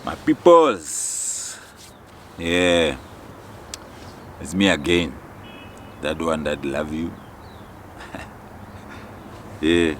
My peoples, yeah, it's me again, that one that love you. Yeah,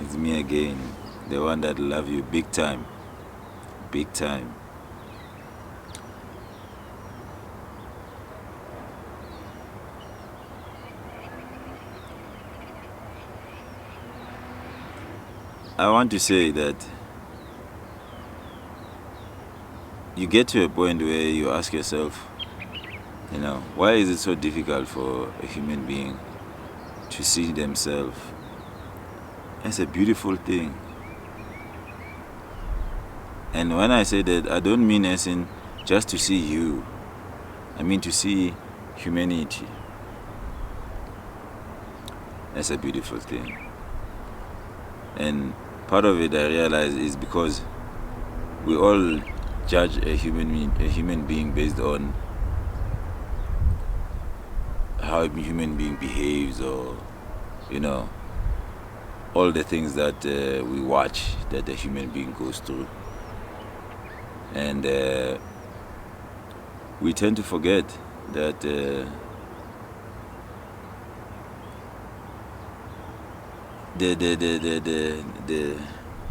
it's me again, the one that love you big time, big time. I want to say that you get to a point where you ask yourself, why is it so difficult for a human being to see themselves as a beautiful thing? And when I say that, I don't mean as in just to see you. I mean to see humanity as a beautiful thing. And part of it, I realize, is because we all judge a human being based on how a human being behaves, or all the things that we watch that a human being goes through. And we tend to forget that the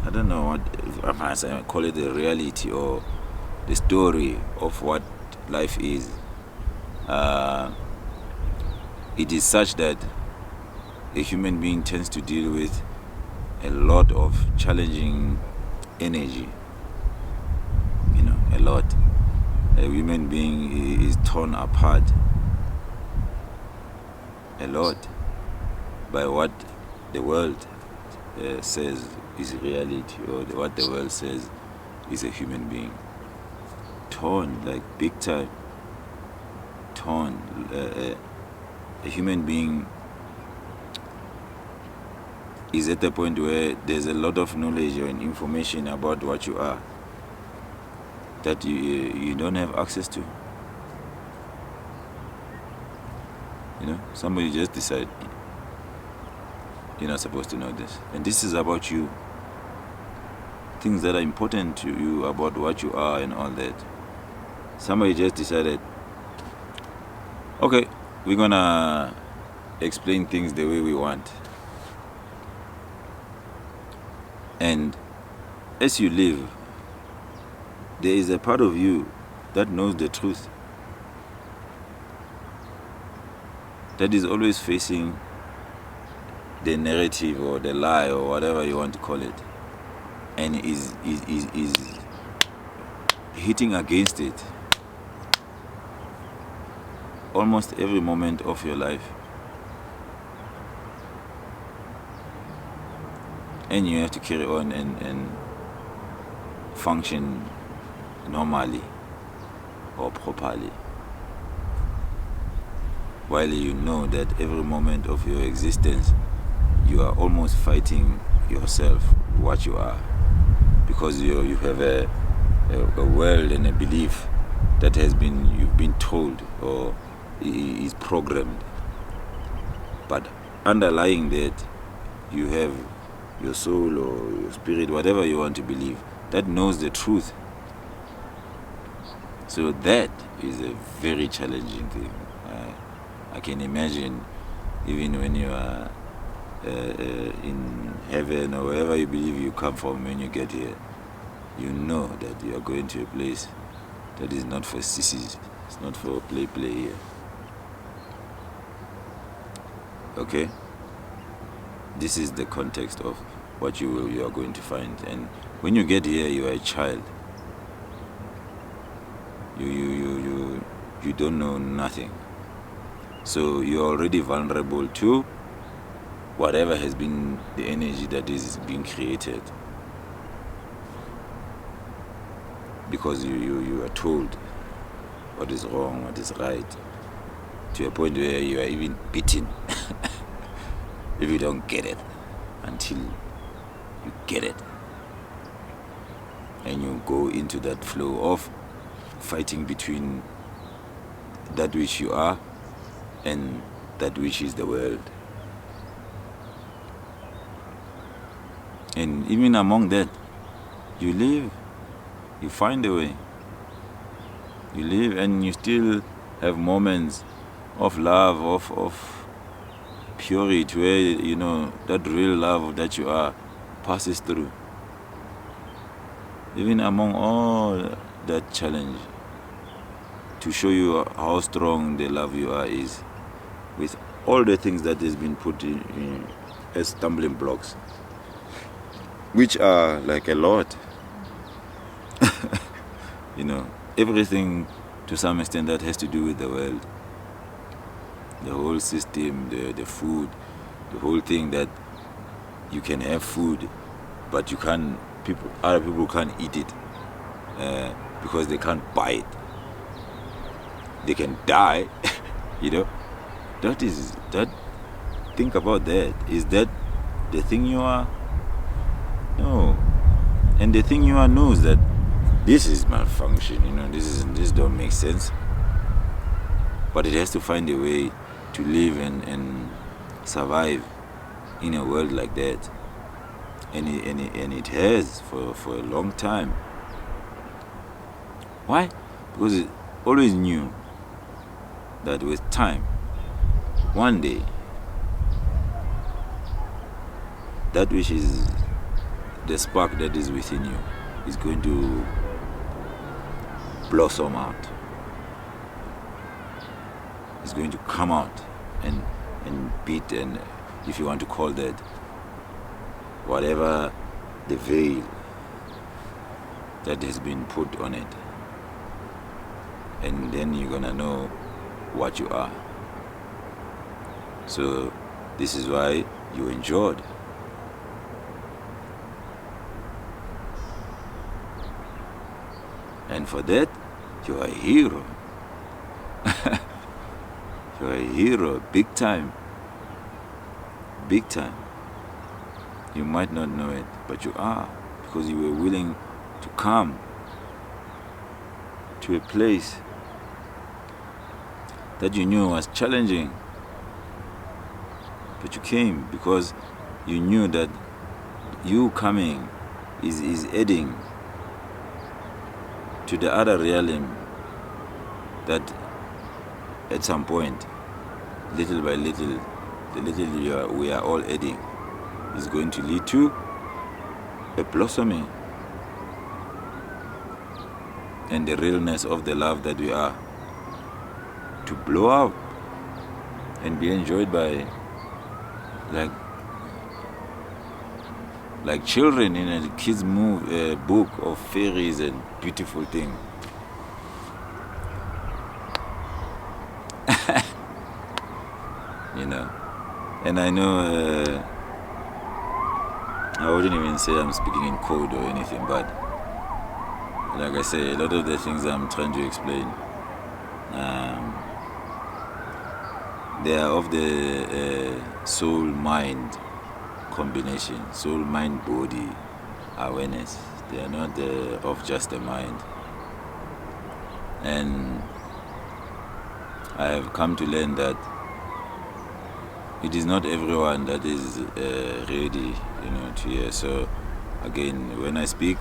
I don't know what I call it, the reality or the story of what life is. It is such that a human being tends to deal with a lot of challenging energy. A lot. A human being is torn apart a lot by what the world says is reality, or what the world says is a human being. Torn, like big time. Torn. A human being is at the point where there's a lot of knowledge or information about what you are that you don't have access to. Somebody just decide you're not supposed to know this, and this is about you. Things that are important to you about what you are and all that. Somebody just decided, okay, we're gonna explain things the way we want. And as you live, there is a part of you that knows the truth, that is always facing the narrative or the lie or whatever you want to call it, and is hitting against it almost every moment of your life. And you have to carry on and function normally or properly, while you know that every moment of your existence you are almost fighting yourself, what you are, because you have a world and a belief that you've been told or is programmed. But underlying that, you have your soul or your spirit, whatever you want to believe, that knows the truth. So that is a very challenging thing. I can imagine, even when you are in heaven or wherever you believe you come from, when you get here, you know that you are going to a place that is not for sissies. It's not for play here. Okay? This is the context of what you are going to find. And when you get here, you are a child. You don't know nothing. So you're already vulnerable to whatever has been the energy that is being created, because you are told what is wrong, what is right, to a point where you are even beaten if you don't get it, until you get it, and you go into that flow of fighting between that which you are and that which is the world. And even among that, you live You find a way. You live, and you still have moments of love, of purity, where that real love that you are passes through. Even among all that challenge, to show you how strong the love you are is, with all the things that has been put in as stumbling blocks, which are like a lot. Everything to some extent that has to do with the world, the whole system, the food, the whole thing, that you can have food, but you can't. Other people can't eat it because they can't buy it. They can die. That. Think about that. Is that the thing you are? No. And the thing you are knows that this is malfunction. This don't make sense. But it has to find a way to live and survive in a world like that. And it has for a long time. Why? Because it always knew that with time, one day, that which is the spark that is within you is going to blossom out. It's going to come out and beat, and if you want to call that, whatever the veil that has been put on it, and then you're gonna know what you are. So this is why you endured. And for that, you're a hero. You're a hero, big time. Big time. You might not know it, but you are, because you were willing to come to a place that you knew was challenging. But you came because you knew that you coming is adding to the other realm, that at some point, little by little, the little we are all adding is going to lead to a blossoming and the realness of the love that we are to blow out and be enjoyed by like children in a kids' book of fairies and beautiful things. And I know I wouldn't even say I'm speaking in code or anything, but like I say, a lot of the things I'm trying to explain, they are of the soul-mind combination, soul-mind-body awareness. They are not of just the mind. And I have come to learn that it is not everyone that is ready, to hear. So again, when I speak,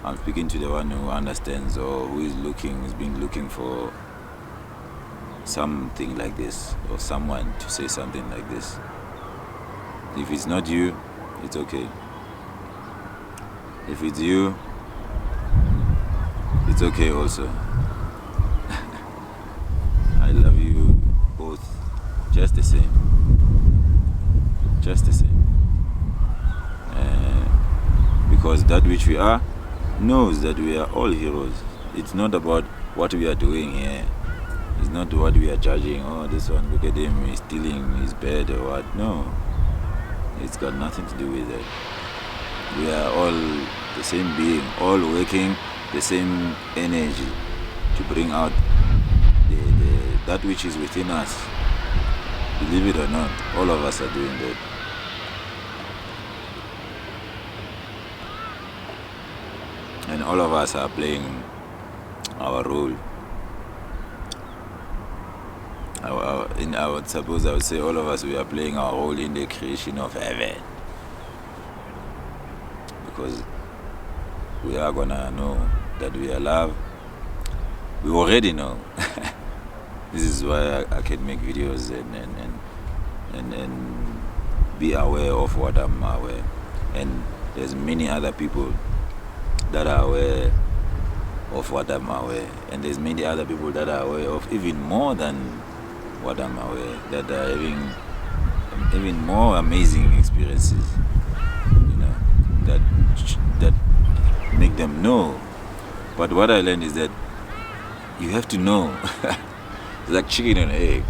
I'm speaking to the one who understands, or who is looking for something like this, or someone to say something like this. If it's not you, it's okay. If it's you, it's okay also. I love you both just the same. Just the same. Because that which we are knows that we are all heroes. It's not about what we are doing here. It's not what we are judging. Oh, this one, look at him, he's stealing, he's bad or what. No. It's got nothing to do with that. We are all the same being, all working the same energy to bring out that which is within us. Believe it or not, all of us are doing that. And all of us are playing our role. I would say all of us, we are playing our role in the creation of heaven. Because we are gonna know that we are loved, we already know. This is why I can make videos and be aware of what I'm aware. And there's many other people that are aware of what I'm aware. And there's many other people that are aware of even more than what I'm aware, that are having even more amazing experiences, that make them know. But what I learned is that you have to know. It's like chicken and egg.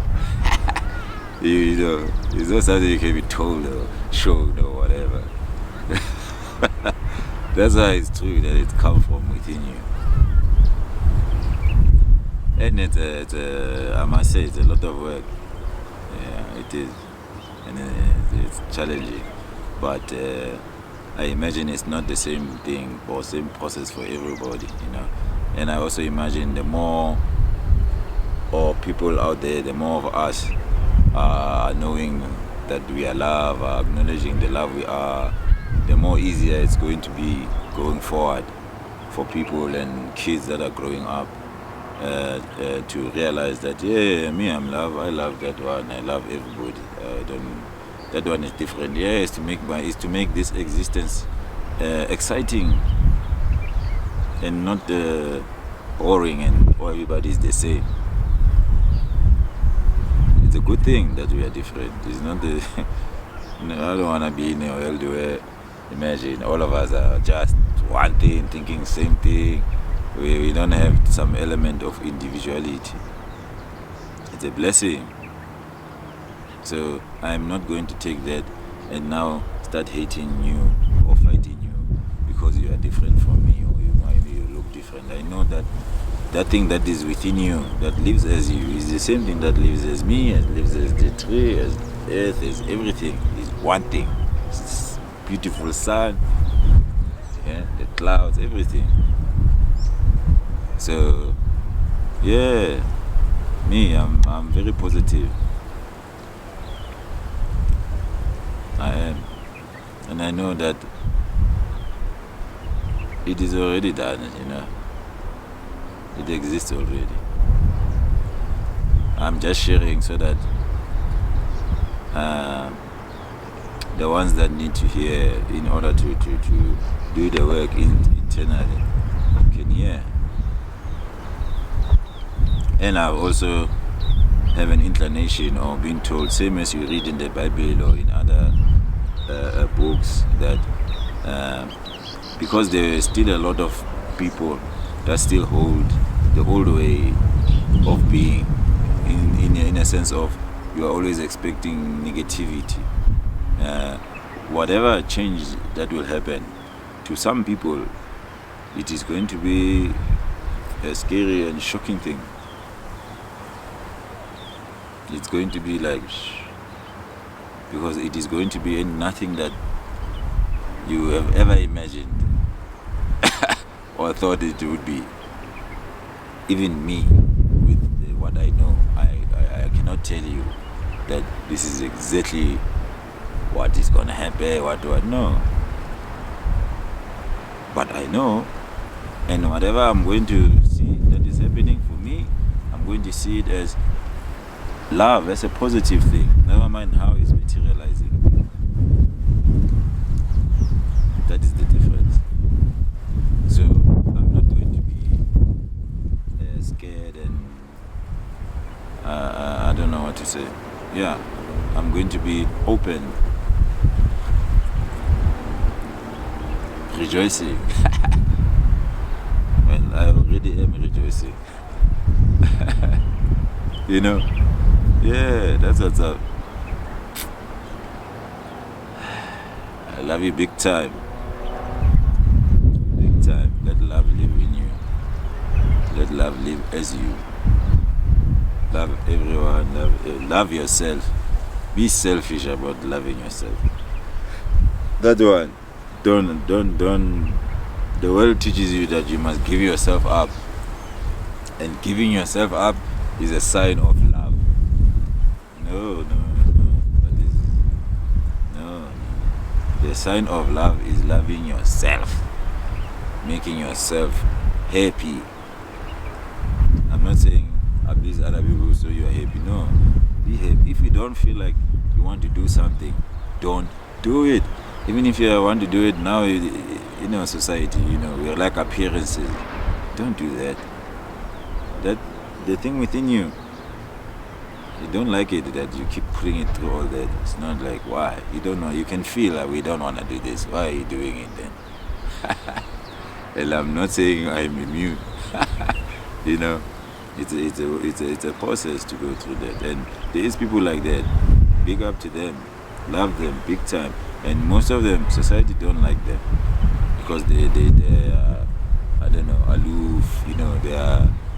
you know, it's not something you can be told or shown or whatever. That's why it's true that it comes from within you. And I must say, it's a lot of work. Yeah, it is. And it's challenging. But I imagine it's not the same thing or same process for everybody, And I also imagine the more people out there, the more of us are knowing that we are loved, are acknowledging the love we are, the more easier it's going to be going forward for people and kids that are growing up to realize that, me, I'm loved, I love that one, I love everybody. That one is different. It's to make this existence exciting and not boring and everybody's the same. It's a good thing that we are different. It's not the I don't want to be in a world where, imagine, all of us are just one thing, thinking same thing. We don't have some element of individuality. It's a blessing. So I'm not going to take that and now start hating you or fighting you because you are different from me or you look different. I know that thing that is within you, that lives as you, is the same thing that lives as me, as lives as the tree, as earth, as everything. Is one thing. It's beautiful sun, the clouds, everything. So, me, I'm very positive. I am. And I know that it is already done, It exists already. I'm just sharing so that the ones that need to hear in order to do the work internally can hear. And I also have an inclination or been told, same as you read in the Bible or in other books, that because there is still a lot of people that still hold the old way of being, in a sense of you are always expecting negativity. Whatever change that will happen, to some people it is going to be a scary and shocking thing. It's going to be like, because it is going to be nothing that you have ever imagined or thought it would be. Even me, with what I know, I cannot tell you that this is exactly what is going to happen, what no. But I know, and whatever I'm going to see that is happening for me, I'm going to see it as love, as a positive thing. Never mind how it's materializing. That is the difference. So I'm not going to be scared and I don't know what to say. I'm going to be open, rejoicing. Well, I already am rejoicing. That's what's up. I love you big time. Big time. Let love live in you. Let love live as you. Love everyone. Love yourself. Be selfish about loving yourself. That one. Don't. The world teaches you that you must give yourself up. And giving yourself up is a sign of love. No. The sign of love is loving yourself. Making yourself happy. I'm not saying abuse other people so you are happy. No, be happy. If you don't feel like you want to do something, don't do it. Even if you want to do it now, society, we're like appearances. Don't do that. That the thing within you don't like it, that you keep putting it through all that. It's not like, why? You don't know. You can feel like we don't want to do this. Why are you doing it then? Well, I'm not saying I'm immune. It's a process to go through that. And there is people like that. Big up to them. Love them big time. And most of them, society don't like them because they are, I don't know, aloof.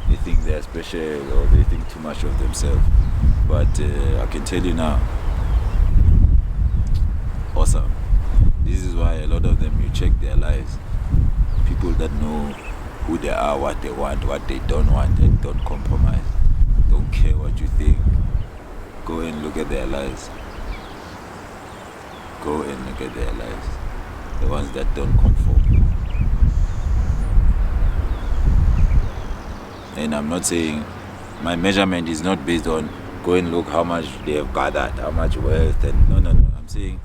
They think they're special, or they think too much of themselves. But I can tell you now, awesome. This is why a lot of them, you check their lives. People that know who they are, what they want, what they don't want, and don't compromise. Don't care what you think. Go and look at their lives. Go and look at their lives. The ones that don't conform. And I'm not saying my measurement is not based on go and look how much they have gathered, how much wealth, and no. I'm saying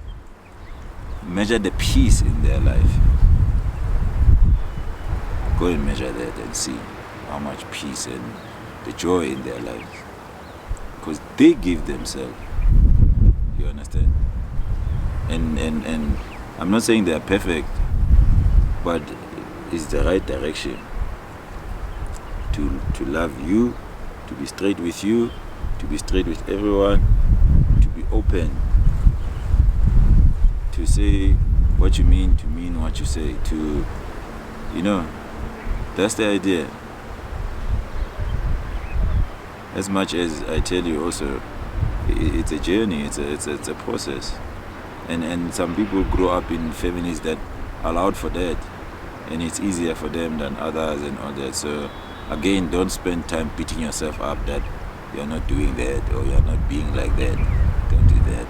measure the peace in their life. Go and measure that and see how much peace and the joy in their lives. Because they give themselves. You understand? And I'm not saying they are perfect, but it's the right direction. To love you, to be straight with you, to be straight with everyone, to be open, to say what you mean, to mean what you say, that's the idea. As much as I tell you also, it's a journey, it's a process. And some people grow up in families that allowed for that, and it's easier for them than others and all that. So again, don't spend time beating yourself up that you're not doing that or you're not being like that. Don't do that.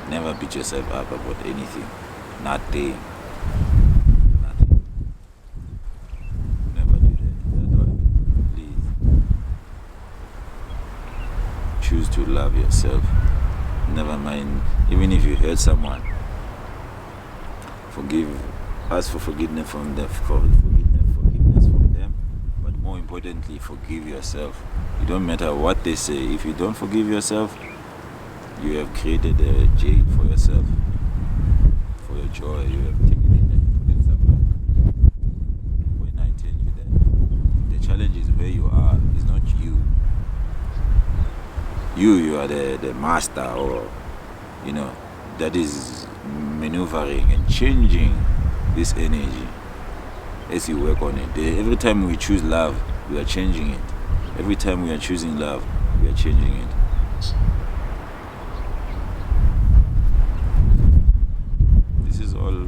Never beat yourself up about anything. Nothing. Never do that at all. Please. Choose to love yourself. Never mind, even if you hurt someone, ask for forgiveness from them, but more importantly, forgive yourself. It don't matter what they say. If you don't forgive yourself, you have created a jail for yourself, for your joy. You have taken it and put it somewhere. When I tell you that, the challenge is where you are. It's not you. You are the master, or that is maneuvering and changing this energy as you work on it. Every time we choose love, we are changing it. Every time we are choosing love, we are changing it. This is all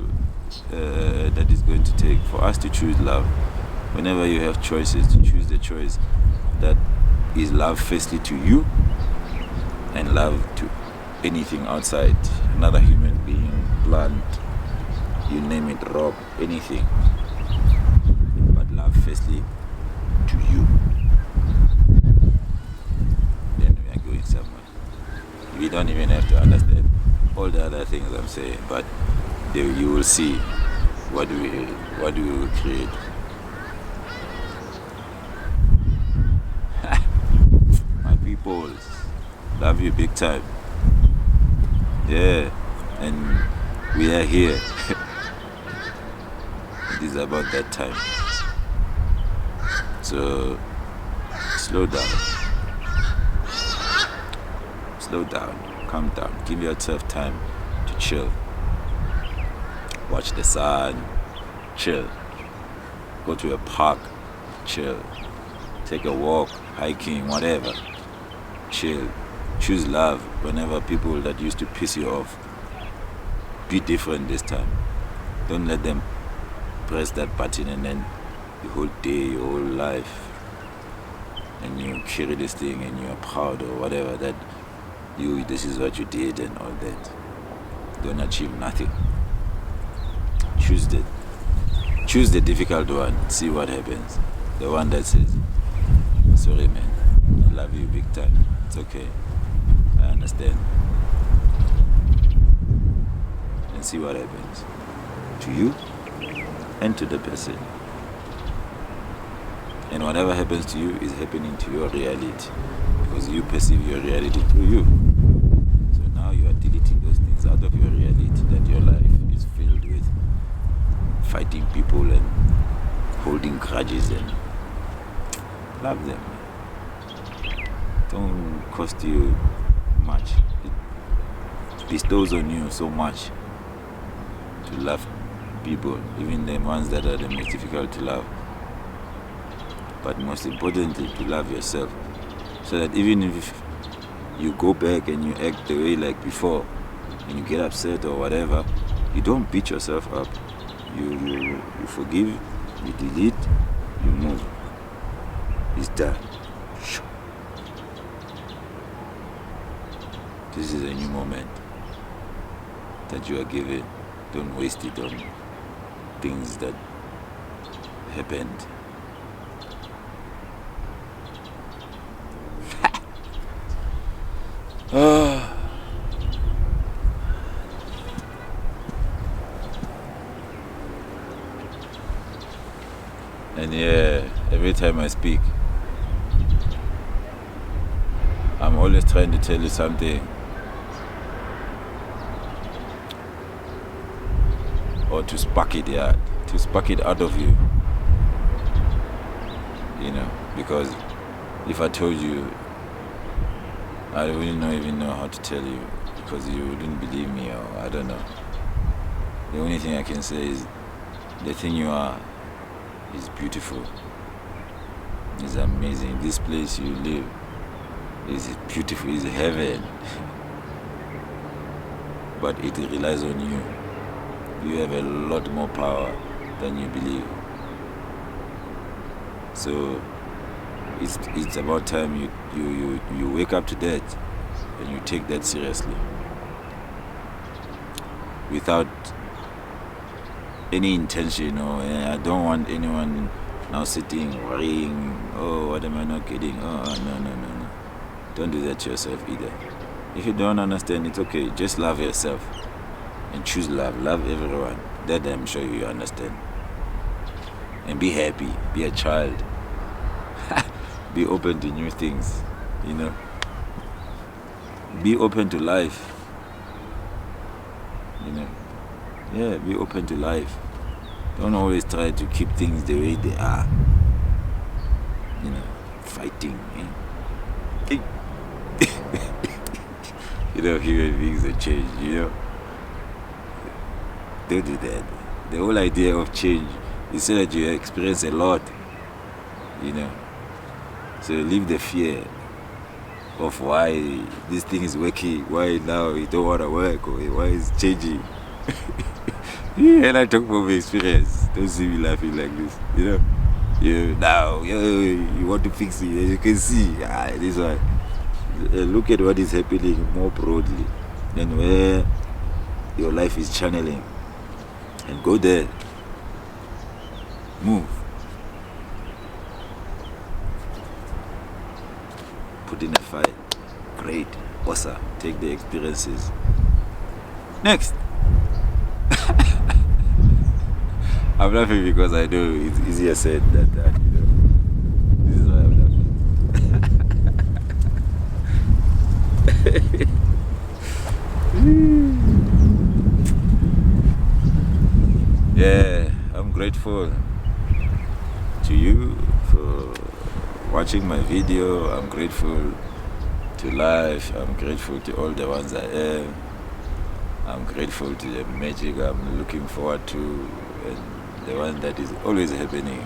that is going to take for us to choose love. Whenever you have choices, to choose the choice that is love firstly to you, and love to anything outside, another human being, plant, you name it, rock, anything. But love firstly to you. Then we are going somewhere. We don't even have to understand all the other things I'm saying, but you will see what we will create. My people. Love you big time. Yeah, and we are here. It is about that time. So slow down, calm down, give yourself time to chill. Watch the sun, chill. Go to a park, chill. Take a walk, hiking, whatever, chill. Choose love whenever people that used to piss you off. Be different this time. Don't let them press that button and then your whole day, your whole life, and you carry this thing and you're proud or whatever that this is what you did and all that. Don't achieve nothing. Choose the difficult one. See what happens. The one that says, sorry man, I love you big time. It's okay. I understand. And see what happens. To you and to the person. And whatever happens to you is happening to your reality. Because you perceive your reality through you. So now you are deleting those things out of your reality, that your life is filled with fighting people and holding grudges and love them. Don't cost you much. It bestows on you so much to love people, even the ones that are the most difficult to love. But most importantly, to love yourself. So that even if you go back and you act the way like before, and you get upset or whatever, you don't beat yourself up. You forgive, you delete, you move. It's done. This is a new moment that you are given. Don't waste it on things that happened. And yeah, every time I speak, I'm always trying to tell you something, or to spark it, to spark it out of you, because if I told you, I wouldn't even know how to tell you, because you wouldn't believe me, or I don't know. The only thing I can say is the thing you are is beautiful. It's amazing. This place you live is beautiful. It's heaven. But it relies on you. You have a lot more power than you believe. So it's about time you wake up to that and you take that seriously. Without any intention, or I don't want anyone now sitting worrying, oh, what am I not getting? Oh, no. Don't do that to yourself either. If you don't understand, it's okay. Just love yourself and choose love. Love everyone. That I'm sure you understand. And be happy. Be a child. Be open to new things. Be open to life. Yeah, be open to life. Don't always try to keep things the way they are. Fighting. Human beings are change, Don't do that. The whole idea of change is so that you experience a lot, So leave the fear of why this thing is working, why now it don't want to work, or why it's changing. And I talk from experience. Don't see me laughing like this, you want to fix it. As you can see, this one. Look at what is happening more broadly than where your life is channeling. And go there. Move. Put in a fight. Great. Awesome. Take the experiences. Next. I'm laughing because I know it's easier said than done, This is why I'm laughing. Yeah, I'm grateful to you for watching my video. I'm grateful to life. I'm grateful to all the ones I am. I'm grateful to the magic I'm looking forward to, and the one that is always happening.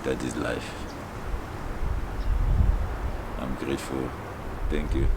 That is life. I'm grateful. Thank you.